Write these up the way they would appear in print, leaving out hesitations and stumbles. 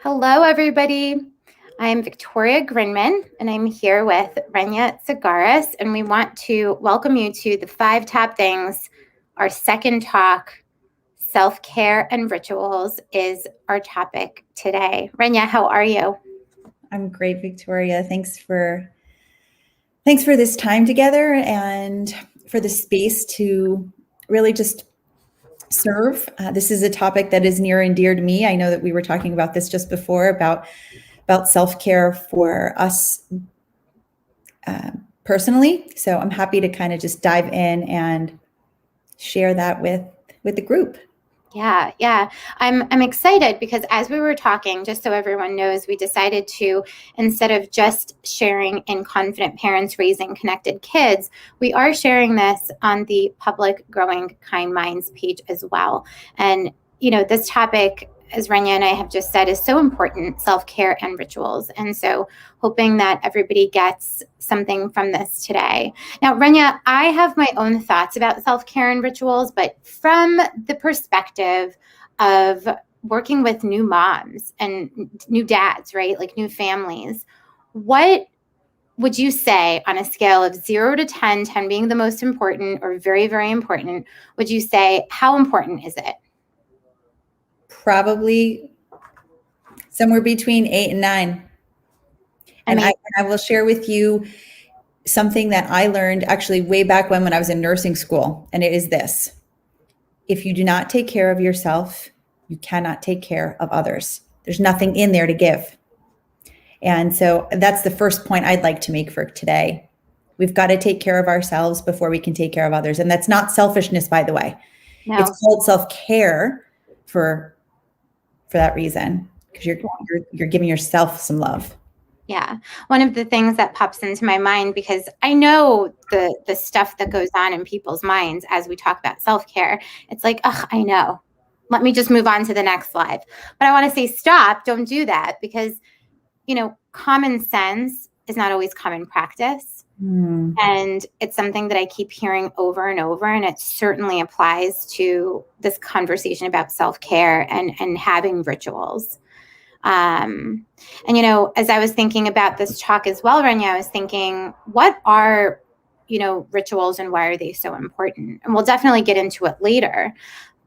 Hello, everybody. I'm Victoria Grinman, and I'm here with Renia Tsigaras, and we want to welcome you to the 5 Top Things. Our second talk, self-care and rituals, is our topic today. Renia, how are you? I'm great, Victoria. Thanks for this time together and for the space to really just serve. This is a topic that is near and dear to me. I know that we were talking about this just before about self-care for us personally. So I'm happy to kind of just dive in and share that with the group. Yeah. I'm excited because as we were talking, just so everyone knows, we decided to, instead of just sharing in Confident Parents Raising Connected Kids, we are sharing this on the public Growing Kind Minds page as well. And, this topic, as Renia and I have just said, is so important, self-care and rituals. And so hoping that everybody gets something from this today. Now, Renia, I have my own thoughts about self-care and rituals, but from the perspective of working with new moms and new dads, right? Like new families, what would you say on a scale of 0 to 10, 10 being the most important or very, very important, would you say how important is it? Probably somewhere between 8 and 9. And I will share with you something that I learned actually way back when I was in nursing school. And it is this: if you do not take care of yourself, you cannot take care of others. There's nothing in there to give. And so that's the first point I'd like to make for today. We've got to take care of ourselves before we can take care of others. And that's not selfishness, by the way. No. It's called self-care for that reason, because you're giving yourself some love. Yeah. One of the things that pops into my mind, because I know the stuff that goes on in people's minds as we talk about self-care, it's like, I know. Let me just move on to the next slide. But I want to say, stop, don't do that, because, common sense is not always common practice. And it's something that I keep hearing over and over, and it certainly applies to this conversation about self-care and having rituals. And, as I was thinking about this talk as well, Renia, I was thinking, what are, rituals and why are they so important? And we'll definitely get into it later.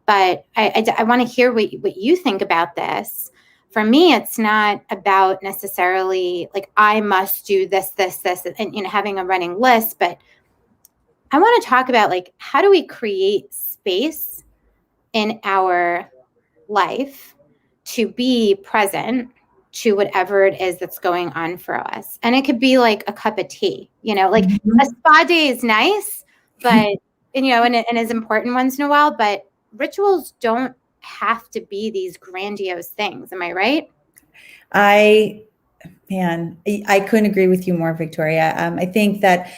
But I want to hear what you think about this. For me, it's not about necessarily like I must do this, and having a running list. But I want to talk about like how do we create space in our life to be present to whatever it is that's going on for us. And it could be like a cup of tea, like a spa day is nice, but, and is important once in a while, but rituals don't have to be these grandiose things. Am I right? I couldn't agree with you more, Victoria. I think that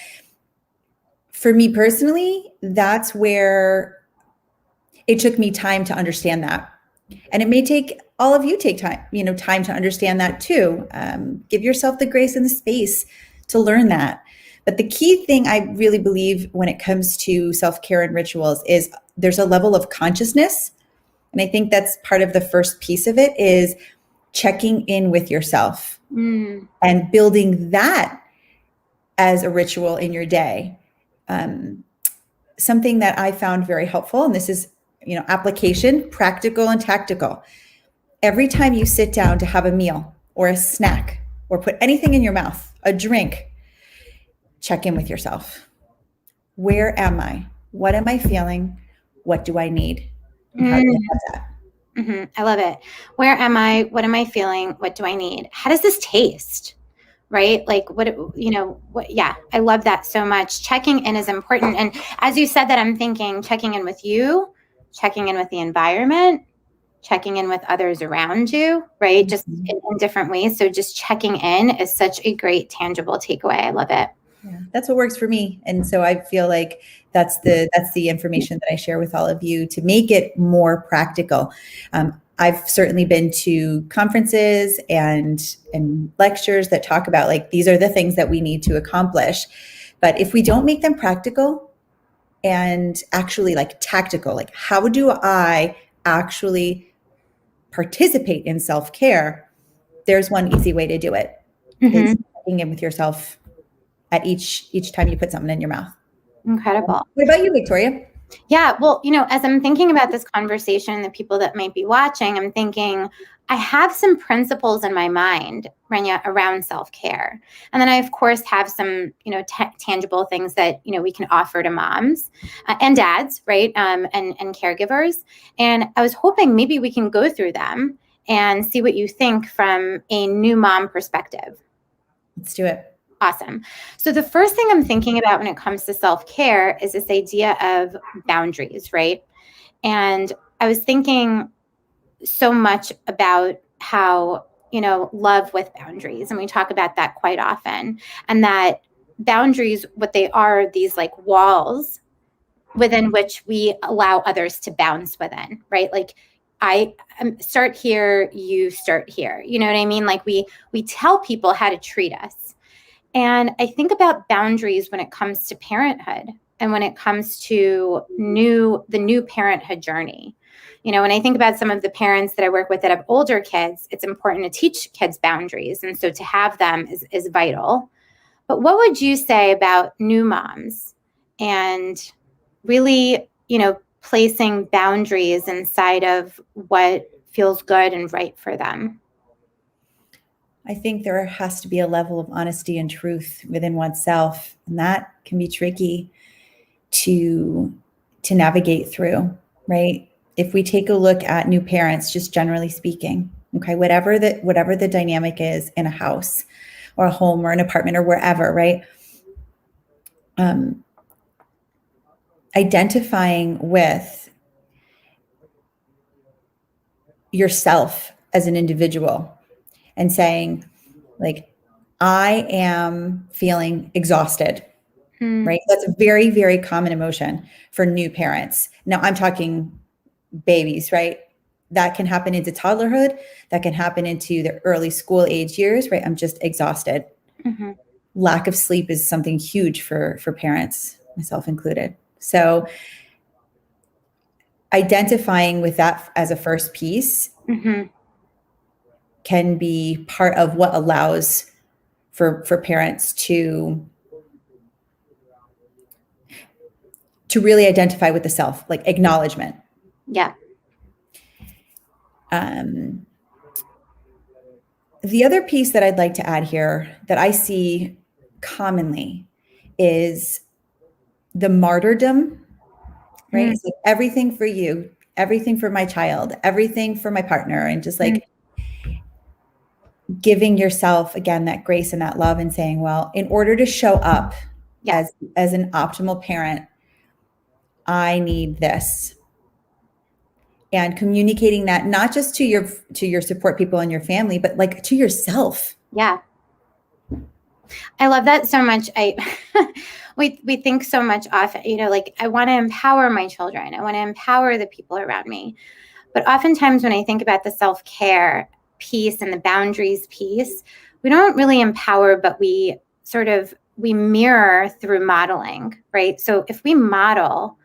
for me personally, that's where it took me time to understand that. And it may take all of you take time, time to understand that too. Give yourself the grace and the space to learn that. But the key thing I really believe when it comes to self-care and rituals is there's a level of consciousness. And I think that's part of the first piece of it is checking in with yourself and building that as a ritual in your day. Something that I found very helpful, and this is application, practical and tactical. Every time you sit down to have a meal or a snack or put anything in your mouth, a drink, check in with yourself. Where am I? What am I feeling? What do I need? How do I have that? I love it. Where am I? What am I feeling? What do I need? How does this taste? Right? Like I love that so much. Checking in is important. And as you said that, I'm thinking checking in with you, checking in with the environment, checking in with others around you, right? Just in different ways. So just checking in is such a great tangible takeaway. I love it. Yeah, that's what works for me. And so I feel like that's the information that I share with all of you to make it more practical. I've certainly been to conferences and lectures that talk about like, these are the things that we need to accomplish. But if we don't make them practical and actually like tactical, like how do I actually participate in self-care? there's one easy way to do it. Mm-hmm. Is checking in with yourself at each time you put something in your mouth. Incredible. What about you, Victoria? Yeah, well, as I'm thinking about this conversation, the people that might be watching, I'm thinking I have some principles in my mind, Renia, around self-care. And then I, of course, have some, tangible things that, we can offer to moms and dads, right? And caregivers. And I was hoping maybe we can go through them and see what you think from a new mom perspective. Let's do it. Awesome. So the first thing I'm thinking about when it comes to self-care is this idea of boundaries, right? And I was thinking so much about how, love with boundaries. And we talk about that quite often. And that boundaries, what they are, these like walls within which we allow others to bounce within, right? Like I start here, you start here. You know what I mean? Like we tell people how to treat us. And I think about boundaries when it comes to parenthood and when it comes to the new parenthood journey. When I think about some of the parents that I work with that have older kids, it's important to teach kids boundaries. And so to have them is vital. But what would you say about new moms and really, placing boundaries inside of what feels good and right for them? I think there has to be a level of honesty and truth within oneself, and that can be tricky to navigate through, right? If we take a look at new parents, just generally speaking, okay, whatever the dynamic is in a house or a home or an apartment or wherever, right? Identifying with yourself as an individual and saying, like, I am feeling exhausted, right? That's a very, very common emotion for new parents. Now I'm talking babies, right? That can happen into toddlerhood. That can happen into the early school age years, right? I'm just exhausted. Mm-hmm. Lack of sleep is something huge for parents, myself included. So identifying with that as a first piece can be part of what allows for parents to really identify with the self, like acknowledgement. Yeah. The other piece that I'd like to add here that I see commonly is the martyrdom, right? It's like everything for you, everything for my child, everything for my partner, and just like giving yourself, again, that grace and that love and saying, well, in order to show up as an optimal parent, I need this. And communicating that not just to your support people and your family, but like to yourself. Yeah. I love that so much. We think so much often, like I want to empower my children. I want to empower the people around me. But oftentimes when I think about the self-care piece and the boundaries piece, we don't really empower, but we mirror through modeling, right? So if we model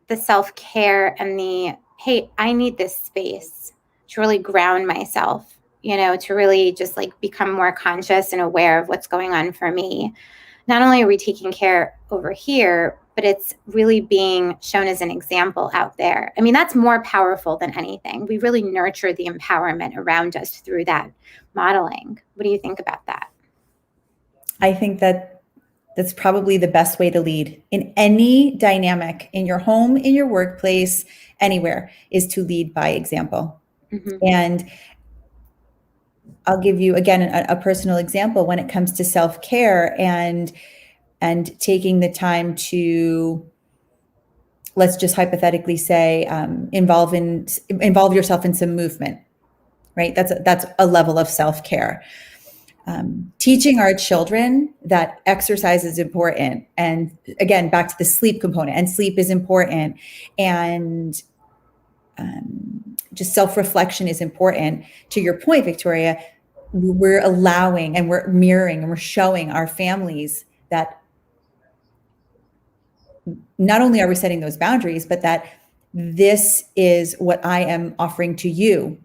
the self-care and the, hey, I need this space to really ground myself, to really just like become more conscious and aware of what's going on for me. Not only are we taking care over here, but it's really being shown as an example out there. I mean, that's more powerful than anything. We really nurture the empowerment around us through that modeling. What do you think about that? I think that's probably the best way to lead in any dynamic, in your home, in your workplace, anywhere, is to lead by example. And I'll give you, again, a personal example when it comes to self-care and taking the time to, let's just hypothetically say, involve yourself in some movement, right? That's a level of self-care. Teaching our children that exercise is important. And again, back to the sleep component, and sleep is important. And just self-reflection is important. To your point, Victoria, we're allowing and we're mirroring and we're showing our families that not only are we setting those boundaries, but that this is what I am offering to you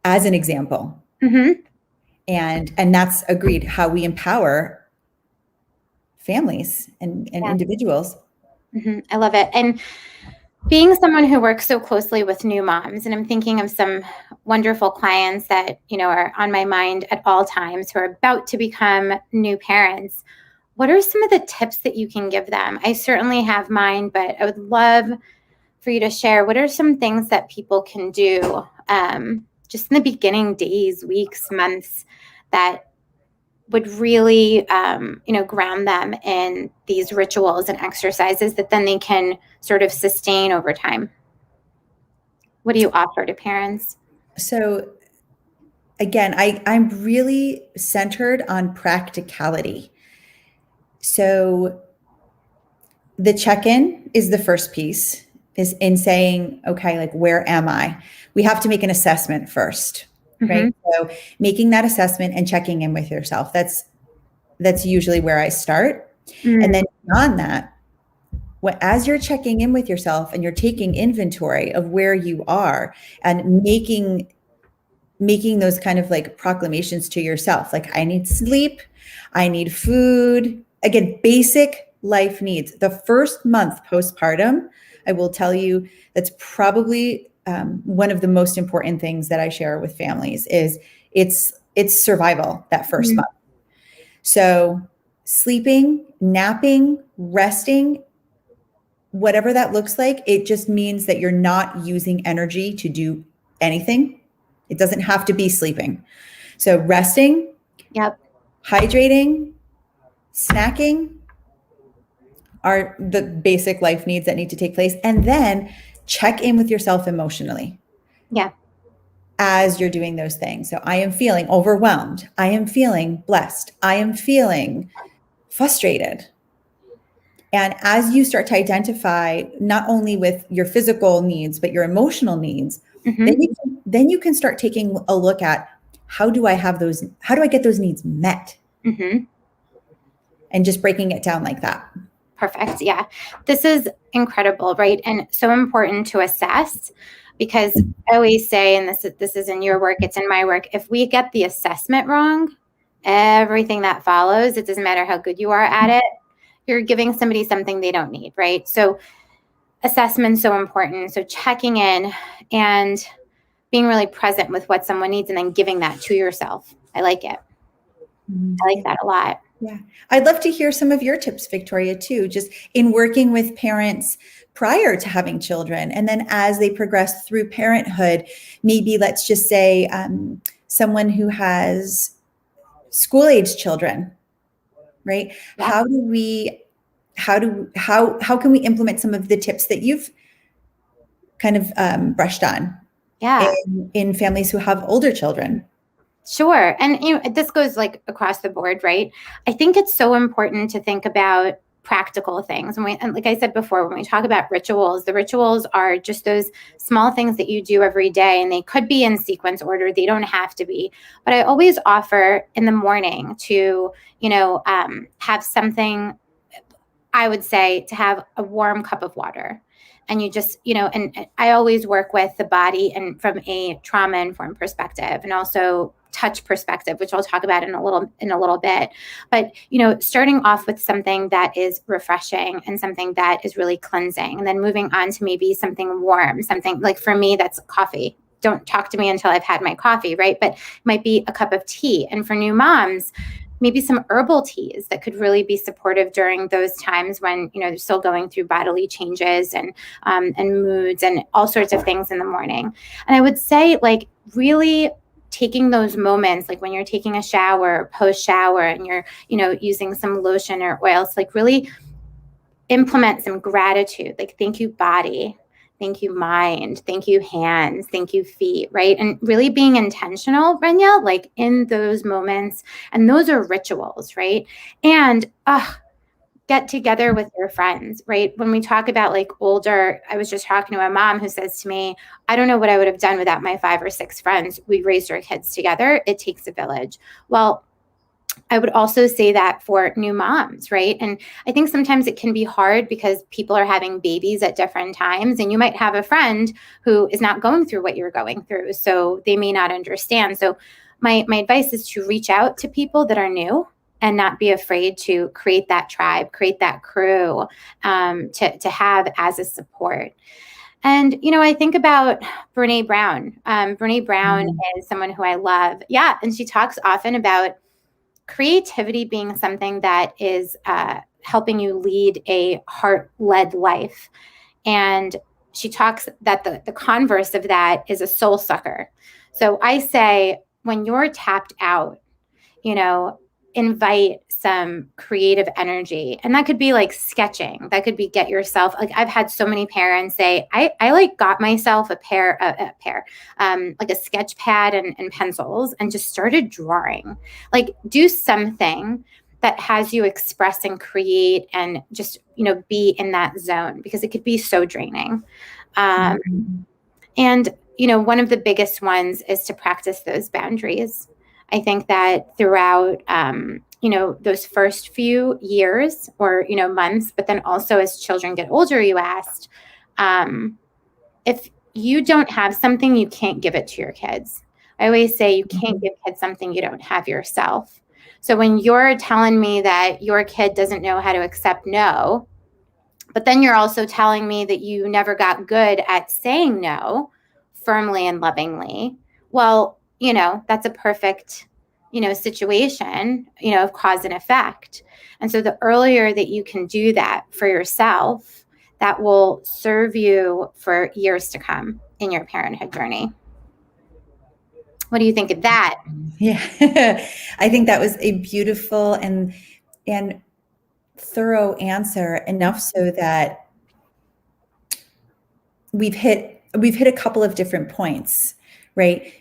as an example. Mm-hmm. And that's agreed how we empower families and Yeah. individuals. Mm-hmm. I love it. And being someone who works so closely with new moms, and I'm thinking of some wonderful clients that, are on my mind at all times who are about to become new parents. What are some of the tips that you can give them? I certainly have mine, but I would love for you to share. What are some things that people can do just in the beginning days, weeks, months that would really, ground them in these rituals and exercises that then they can sort of sustain over time? What do you offer to parents? So again, I'm really centered on practicality. So the check-in is the first piece, is in saying, okay, like, where am I? We have to make an assessment first, right? Mm-hmm. So making that assessment and checking in with yourself, that's usually where I start. And then beyond that, as you're checking in with yourself and you're taking inventory of where you are and making those kind of like proclamations to yourself, like, I need sleep, I need food, again, basic life needs. The first month postpartum, I will tell you, that's probably one of the most important things that I share with families is it's survival that first month. So sleeping, napping, resting, whatever that looks like, it just means that you're not using energy to do anything. It doesn't have to be sleeping. So resting, Yep. hydrating, snacking are the basic life needs that need to take place. And then check in with yourself emotionally. Yeah. As you're doing those things. So I am feeling overwhelmed. I am feeling blessed. I am feeling frustrated. And as you start to identify not only with your physical needs, but your emotional needs, then you can start taking a look at, how do I get those needs met? And just breaking it down like that. Perfect. Yeah. This is incredible, right? And so important to assess, because I always say, and this is in your work, it's in my work, if we get the assessment wrong, everything that follows, it doesn't matter how good you are at it, you're giving somebody something they don't need, right? So assessment's so important. So checking in and being really present with what someone needs and then giving that to yourself. I like it. I like that a lot. Yeah. I'd love to hear some of your tips, Victoria, too, just in working with parents prior to having children. And then as they progress through parenthood, maybe let's just say someone who has school-age children, right? Yeah. How can we implement some of the tips that you've kind of brushed on in families who have older children? Sure. And this goes like across the board, right? I think it's so important to think about practical things. And like I said before, when we talk about rituals, the rituals are just those small things that you do every day, and they could be in sequence order. They don't have to be. But I always offer in the morning to, have something, I would say, to have a warm cup of water. And you just, and I always work with the body and from a trauma-informed perspective, and also touch perspective, which I'll talk about in a little bit. But, starting off with something that is refreshing and something that is really cleansing, and then moving on to maybe something warm, something like, for me, that's coffee. Don't talk to me until I've had my coffee, right? But it might be a cup of tea. And for new moms, maybe some herbal teas that could really be supportive during those times when, they're still going through bodily changes and moods and all sorts of things in the morning. And I would say, like, really taking those moments, like when you're taking a shower, post shower, and you're, using some lotion or oils, like really implement some gratitude, like, thank you, body. Thank you, mind. Thank you, hands. Thank you, feet, right? And really being intentional, Renia, like in those moments. And those are rituals, right? And get together with your friends, right? When we talk about like older, I was just talking to a mom who says to me, I don't know what I would have done without my 5 or 6 friends. We raised our kids together. It takes a village. Well, I would also say that for new moms, right? And I think sometimes it can be hard because people are having babies at different times, and you might have a friend who is not going through what you're going through, so they may not understand. So my advice is to reach out to people that are new and not be afraid to create that tribe, create that crew, to have as a support. And, I think about Brene Brown. Brene Brown is someone who I love. Yeah. And she talks often about creativity being something that is helping you lead a heart-led life. And she talks that the converse of that is a soul sucker. So I say, when you're tapped out, invite some creative energy. And that could be like sketching. That could be get yourself, like I've had so many parents say, I like got myself a pair, like a sketch pad and pencils and just started drawing. Like do something that has you express and create and just, be in that zone, because it could be so draining. And, one of the biggest ones is to practice those boundaries. I think that throughout, those first few years or, months, but then also as children get older, you asked, if you don't have something, you can't give it to your kids. I always say you can't give kids something you don't have yourself. So when you're telling me that your kid doesn't know how to accept no, but then you're also telling me that you never got good at saying no firmly and lovingly, well, that's a perfect, situation, of cause and effect. And so the earlier that you can do that for yourself, that will serve you for years to come in your parenthood journey. What do you think of that? Yeah, I think that was a beautiful and thorough answer, enough so that we've hit a couple of different points, right?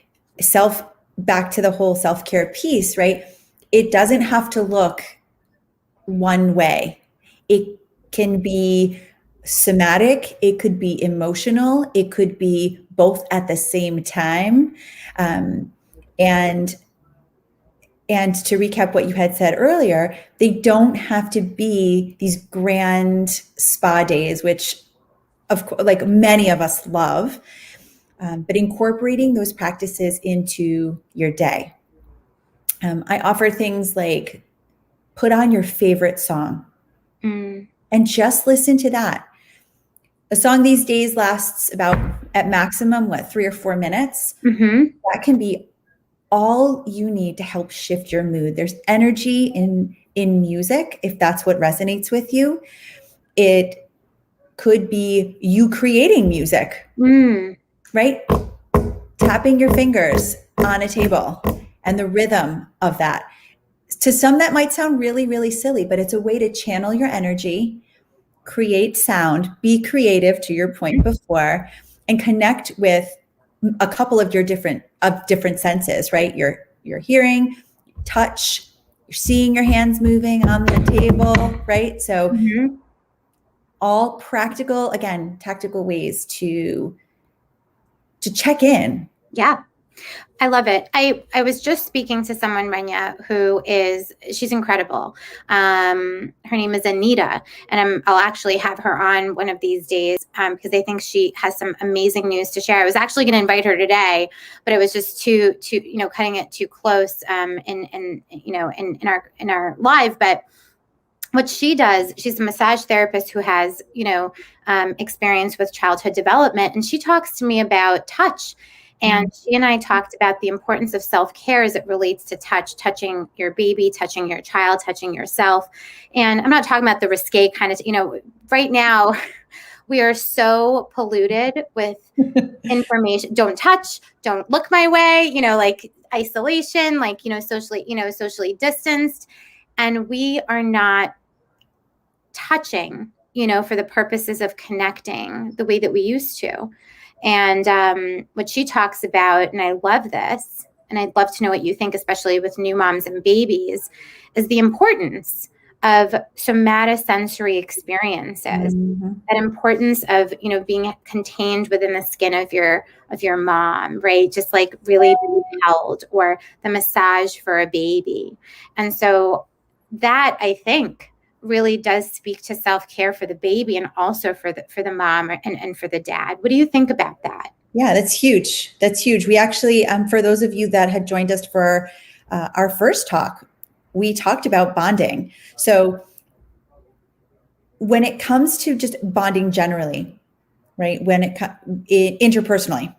Back to the whole self-care piece, right? It doesn't have to look one way. It can be somatic, it could be emotional, it could be both at the same time. And to recap what you had said earlier, they don't have to be these grand spa days, which of course, like many of us love, but incorporating those practices into your day. I offer things like put on your favorite song and just listen to that. A song these days lasts about, at maximum, 3 or 4 minutes. That can be all you need to help shift your mood. There's energy in music, if that's what resonates with you. It could be you creating music, right? Tapping your fingers on a table and the rhythm of that. To some, that might sound really, really silly, but it's a way to channel your energy, create sound, be creative, to your point before, and connect with a couple of your different senses, right? Your hearing, touch, you're seeing your hands moving on the table, right? So all practical, again, tactical ways to check in. Yeah. I love it. I was just speaking to someone, Renia, she's incredible. Her name is Anita, and I'll actually have her on one of these days because I think she has some amazing news to share. I was actually going to invite her today, but it was just too cutting it too close in our live. But what she does, she's a massage therapist who has experience with childhood development, and she talks to me about touch. And she and I talked about the importance of self-care as it relates to touching your baby, touching your child, touching yourself. And I'm not talking about the risque kind of, right now we are so polluted with information. Don't touch, don't look my way, like isolation, like, socially distanced. And we are not touching, for the purposes of connecting the way that we used to. And what she talks about, and I love this, and I'd love to know what you think, especially with new moms and babies, is the importance of somatosensory experiences. That importance of, being contained within the skin of your mom, right? Just like really being held, or the massage for a baby. And so that, I think, really does speak to self-care for the baby and also for the mom and for the dad. What do you think about that? Yeah, that's huge. That's huge. We actually, for those of you that had joined us for our first talk, we talked about bonding. So when it comes to just bonding generally, right? Interpersonally,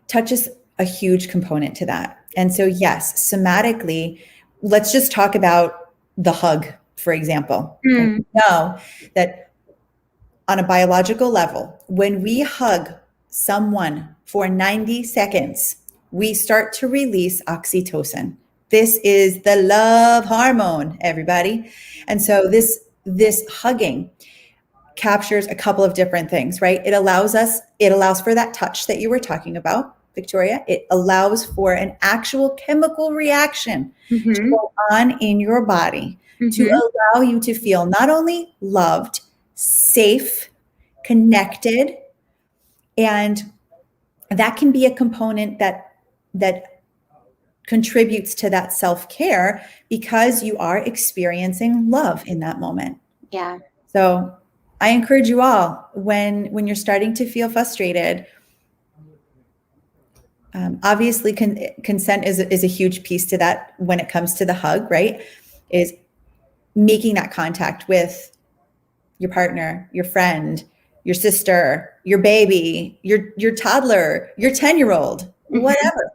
touch is a huge component to that. And so, yes, somatically, let's just talk about the hug, for example. Right? We know that on a biological level, when we hug someone for 90 seconds, we start to release oxytocin. This is the love hormone, everybody. And so this hugging captures a couple of different things, right? It allows for that touch that you were talking about, Victoria. It allows for an actual chemical reaction to go on in your body to allow you to feel not only loved, safe, connected, and that can be a component that contributes to that self-care because you are experiencing love in that moment. Yeah. So I encourage you all, when you're starting to feel frustrated, obviously consent is a huge piece to that when it comes to the hug, right? Is making that contact with your partner, your friend, your sister, your baby, your toddler, your 10-year-old, whatever,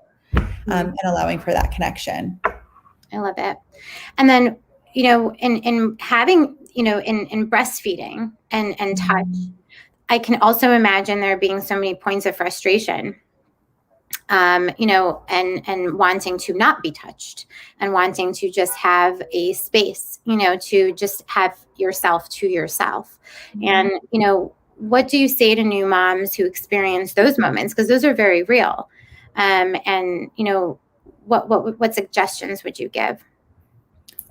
and allowing for that connection. I love it. And then, in having, in breastfeeding and touch, I can also imagine there being so many points of frustration, and wanting to not be touched and wanting to just have a space, to just have yourself to yourself. And, what do you say to new moms who experience those moments? Because those are very real. And, what suggestions would you give?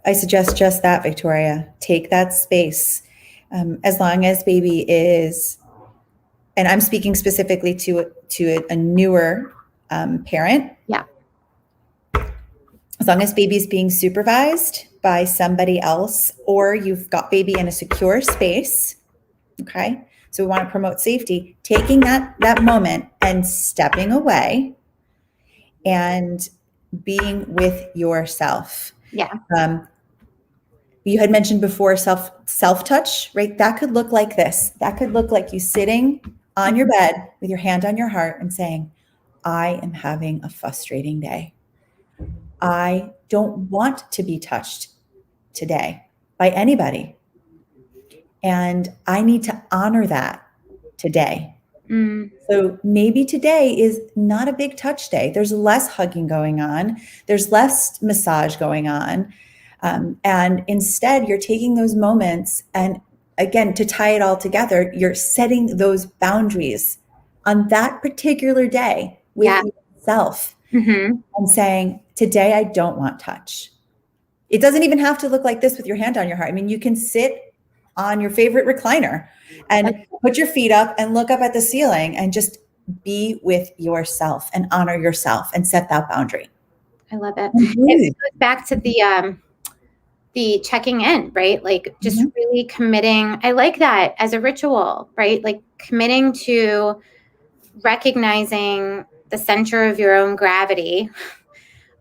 I suggest just that, Victoria. Take that space. As long as baby is, and I'm speaking specifically to a newer parent. Yeah. As long as baby's being supervised by somebody else, or you've got baby in a secure space, okay? So we want to promote safety, taking that moment and stepping away and being with yourself. Yeah. You had mentioned before self-touch, right? That could look like this. That could look like you sitting on your bed with your hand on your heart and saying, I am having a frustrating day. I don't want to be touched today by anybody. And I need to honor that today. So maybe today is not a big touch day. There's less hugging going on. There's less massage going on. And instead, you're taking those moments, and again, to tie it all together, you're setting those boundaries on that particular day with yourself and saying, today, I don't want touch. It doesn't even have to look like this with your hand on your heart. I mean, you can sit on your favorite recliner and put your feet up and look up at the ceiling and just be with yourself and honor yourself and set that boundary. I love it. It goes back to the checking in, right? Like just really committing. I like that as a ritual, right? Like committing to recognizing the center of your own gravity,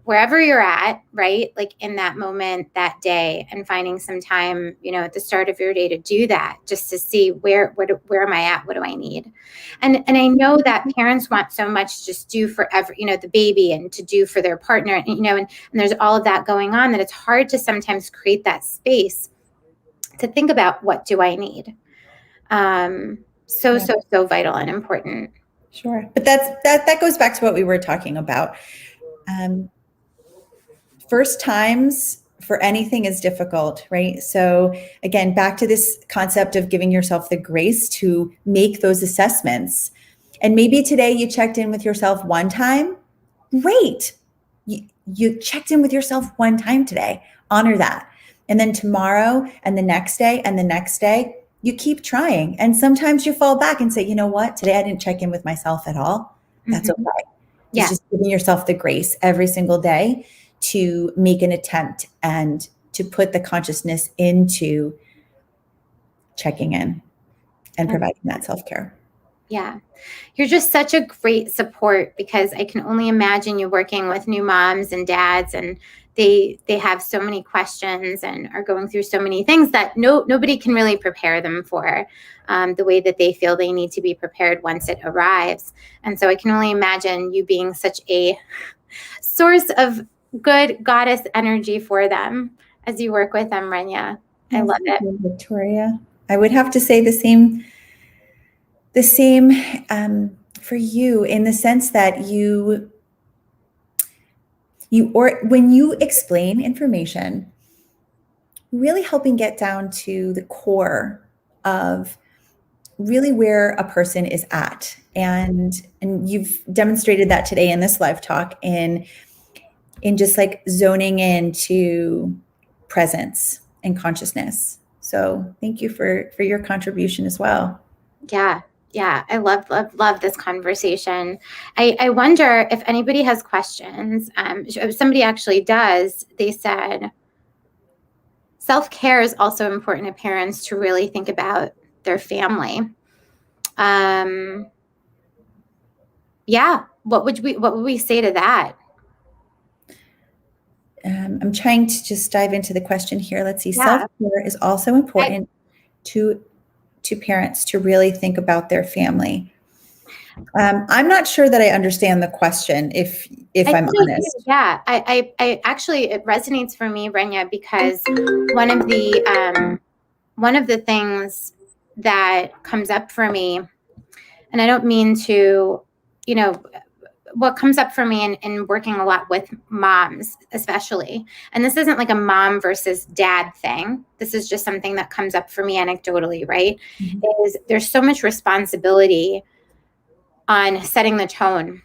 wherever you're at, right? Like in that moment, that day, and finding some time, at the start of your day to do that, just to see where am I at? What do I need? And I know that parents want so much to just do for the baby and to do for their partner, and there's all of that going on that it's hard to sometimes create that space to think about what do I need. So vital and important. Sure. But that goes back to what we were talking about. First times for anything is difficult, right? So again, back to this concept of giving yourself the grace to make those assessments. And maybe today you checked in with yourself one time. Great. You checked in with yourself one time today. Honor that. And then tomorrow and the next day and the next day, you keep trying. And sometimes you fall back and say, you know what? Today I didn't check in with myself at all. That's okay. Yeah. It's just giving yourself the grace every single day to make an attempt and to put the consciousness into checking in and providing that self-care. Yeah. You're just such a great support, because I can only imagine you working with new moms and dads, and they have so many questions and are going through so many things that nobody can really prepare them for, the way that they feel they need to be prepared once it arrives. And so I can only imagine you being such a source of good goddess energy for them as you work with them, Renia. I love it. Victoria. I would have to say the same for you, in the sense that when you explain information, really helping get down to the core of really where a person is at. And you've demonstrated that today in this live talk, in just like zoning into presence and consciousness. So thank you for your contribution as well. Yeah. Yeah. I love this conversation. I wonder if anybody has questions. If somebody actually does, they said, self-care is also important to parents to really think about their family. Yeah. What would we say to that? I'm trying to just dive into the question here. Let's see. Yeah. Self-care is also important to parents to really think about their family. I'm not sure that I understand the question, if I'm honest. Yeah, I actually, it resonates for me, Renia, because one of the things that comes up for me, and I don't mean to, what comes up for me in working a lot with moms, especially, and this isn't like a mom versus dad thing. This is just something that comes up for me anecdotally, right? Mm-hmm. Is there's so much responsibility on setting the tone.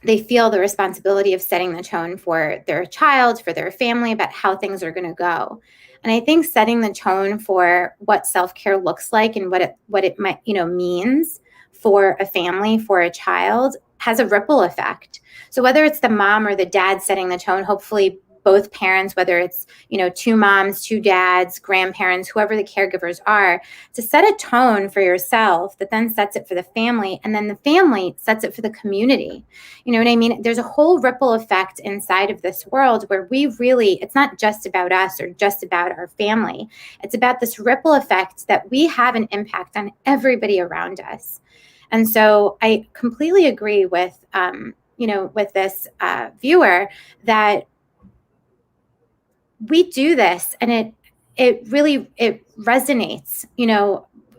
They feel the responsibility of setting the tone for their child, for their family, about how things are going to go. And I think setting the tone for what self-care looks like and what it might, means for a family, for a child, has a ripple effect. So whether it's the mom or the dad setting the tone, hopefully both parents, whether it's, two moms, two dads, grandparents, whoever the caregivers are, to set a tone for yourself that then sets it for the family, and then the family sets it for the community. You know what I mean? There's a whole ripple effect inside of this world where it's not just about us or just about our family. It's about this ripple effect that we have an impact on everybody around us. And so I completely agree with, with this viewer, that we do this, and it really resonates,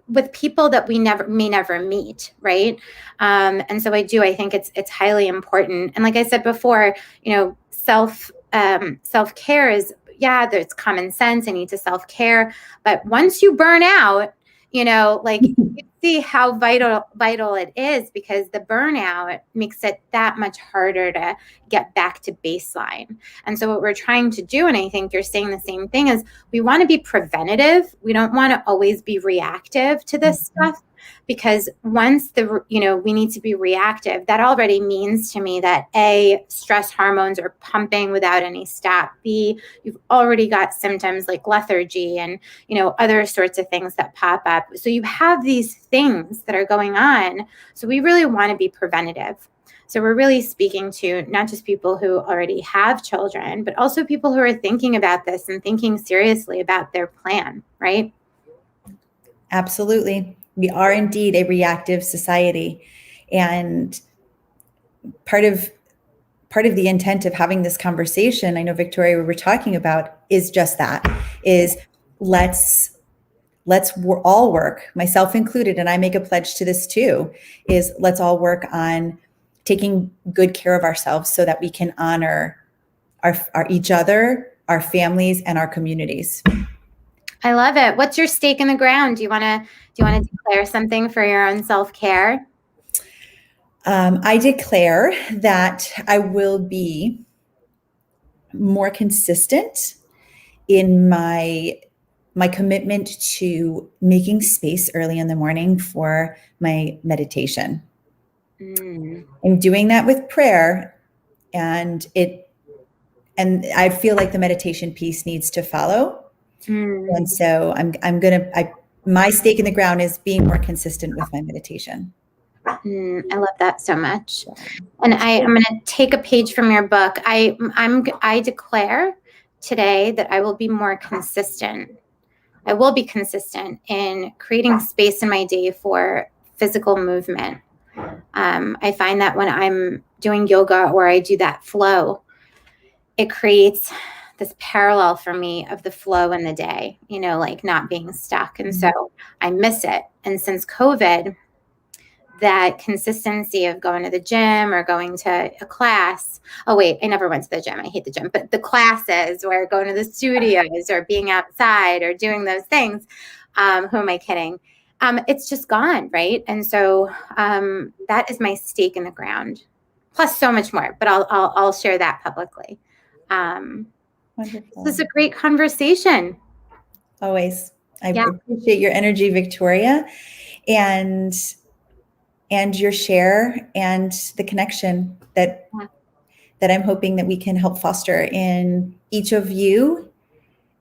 with people that we may never meet, right? And so I think it's highly important. And like I said before, self-care is, there's common sense. I need to self-care, but once you burn out, you see how vital it is, because the burnout makes it that much harder to get back to baseline. And so what we're trying to do, and I think you're saying the same thing, is we want to be preventative. We don't want to always be reactive to this stuff, because once we need to be reactive, that already means to me that A, stress hormones are pumping without any stop. B, you've already got symptoms like lethargy and, other sorts of things that pop up. So you have these things that are going on. So we really want to be preventative. So we're really speaking to not just people who already have children, but also people who are thinking about this and thinking seriously about their plan, right? Absolutely. We are indeed a reactive society. And part of the intent of having this conversation, I know, Victoria, we were talking about, is just that, is let's all work, myself included, and I make a pledge to this too, is let's all work on taking good care of ourselves so that we can honor our each other, our families, and our communities. I love it. What's your stake in the ground? Do you want to declare something for your own self-care? I declare that I will be more consistent in my commitment to making space early in the morning for my meditation. I'm doing that with prayer, and I feel like the meditation piece needs to follow. And so my stake in the ground is being more consistent with my meditation. I love that so much. And I'm going to take a page from your book. I declare today that I will be more consistent. I will be consistent in creating space in my day for physical movement. I find that when I'm doing yoga or I do that flow, it creates this parallel for me of the flow in the day, like not being stuck. And so I miss it. And since COVID, that consistency of going to the gym or going to a class. Oh, wait, I never went to the gym. I hate the gym. But the classes or going to the studios or being outside or doing those things. Who am I kidding? It's just gone, right? And so that is my stake in the ground. Plus so much more, but I'll share that publicly. Wonderful. This is a great conversation. Always. I appreciate your energy, Victoria, and your share and the connection that I'm hoping that we can help foster in each of you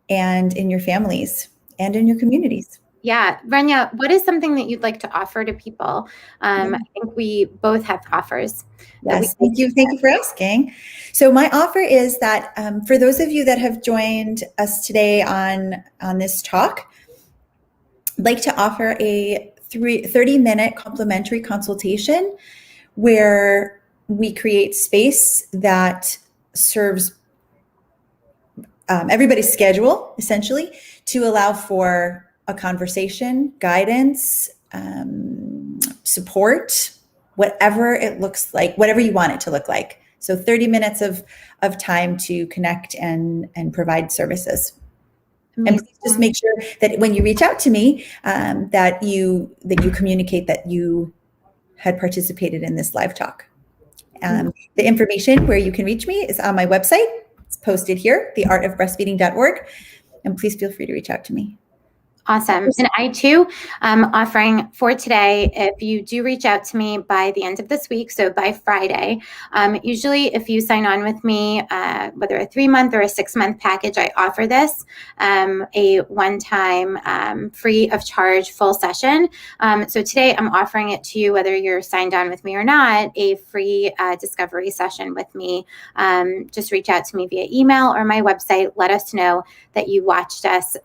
and in your families and in your communities. Yeah. Renia, what is something that you'd like to offer to people? I think we both have offers. Yes, thank you. Thank you for asking. So my offer is that for those of you that have joined us today on this talk, I'd like to offer a 30-minute complimentary consultation where we create space that serves everybody's schedule, essentially, to allow for a conversation, guidance, support, whatever it looks like, whatever you want it to look like. So 30 minutes of time to connect and provide services. Amazing. And please just make sure that when you reach out to me, that you communicate that you had participated in this live talk. The information where you can reach me is on my website. It's posted here, theartofbreastfeeding.org. And please feel free to reach out to me. Awesome. And I too am offering for today, if you do reach out to me by the end of this week, so by Friday, usually if you sign on with me, whether a 3-month or a 6-month package, I offer this, a one-time free of charge full session. So today I'm offering it to you, whether you're signed on with me or not, a free discovery session with me. Just reach out to me via email or my website. Let us know that you watched us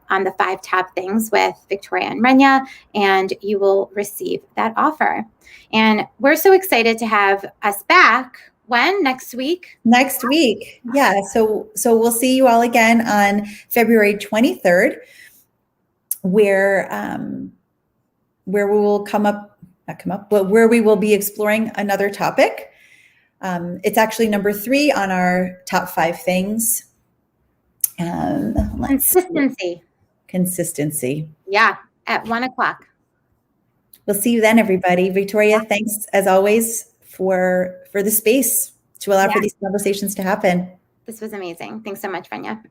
on the 5 top things with Victoria and Renia, and you will receive that offer. And we're so excited to have us back. When? Next week? Next week. Yeah. So we'll see you all again on February 23rd, where we will where we will be exploring another topic. It's actually number 3 on our top 5 things. Consistency. Yeah, at 1:00. We'll see you then, everybody. Victoria, thanks as always for the space to allow for these conversations to happen. This was amazing. Thanks so much, Renia.